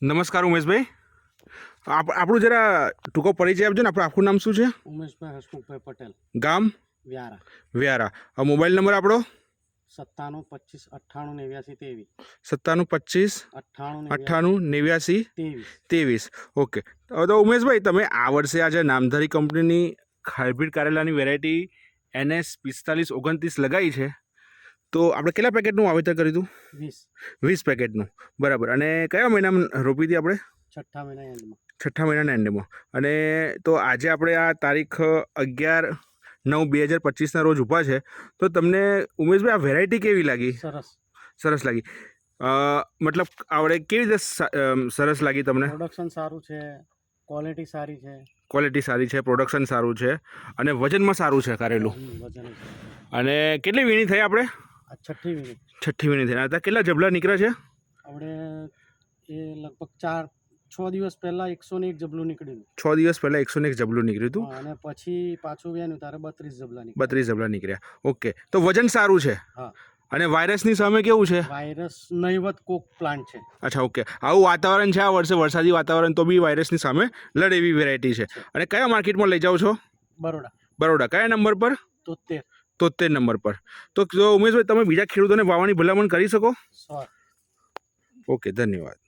નમસ્કાર ઉમેશભાઈ, આપણું જરા ટૂંકો પરિચય આપજો ને. આપણું આખું નામ શું છે? ઉમેશભાઈ હસમુખભાઈ પટેલ, ગામ? વ્યારા. વ્યારા. મોબાઈલ નંબર આપણો? 97 25 98 89 23. 97 25 98 89 23. ઓકે. તો ઉમેશભાઈ, તમે આ વર્ષે આજે નામધારી કંપનીની હાઇબ્રિડ કારેલાની વેરાયટી NS4529 લગાવી છે, તો આપણે કેટલા પેકેટનું વાવેતર કર્યું હતું? 20 પેકેટનું. બરાબર. અને કયા મહિનામાં રોપી હતી આપણે? છઠ્ઠા મહિના એન્ડમાં. છઠ્ઠા મહિનાના એન્ડમાં. અને તો આજે આપણે આ તારીખ 11/9/2025ના રોજ ઊભા છે, તો તમને ઉમેશભાઈ આ વેરાયટી કેવી લાગી? સરસ લાગી. મતલબ આપણે કેવી રીતે સરસ લાગી તમને? પ્રોડક્શન સારું છે, ક્વોલિટી સારી છે. ક્વોલિટી સારી છે, પ્રોડક્શન સારું છે, અને વજનમાં સારું છે કારેલું. વજન છે. અને કેટલી વીણી થઈ આપણે? આ છઠ્ઠી મિનિટ. છઠ્ઠી વીણી થઈ. અત્યારે કેટલા જબલા નીકળ્યા છે? આપણે એ લગભગ 6 દિવસ પહેલા 101 જબલું નીકળ્યું. 6 દિવસ પહેલા 101 જબલું નીકળ્યું હતું. અને પછી પાછું વ્યાનું ત્યારે 32 જબલા નીકળ્યા. 32 જબલા નીકળ્યા. ઓકે. તો વજન સારું છે. હા. અને વાયરસની સામે કેવું છે? વાયરસ નહીવત કોક પ્લાન્ટ છે. અચ્છા, ઓકે. આવું વાતાવરણ છે આ વર્ષે, વરસાદી વાતાવરણ, તો બી વાયરસની સામે લડે એવી વેરાયટી છે. અને કયા માર્કેટમાં લઈ જાઓ છો? બરોડા. કયા નંબર પર? 73 નંબર પર. તો ઉમેશભાઈ, તમે બીજા ખેડૂતોને વાવવાની ભલામણ કરી શકો? ઓકે, ધન્યવાદ.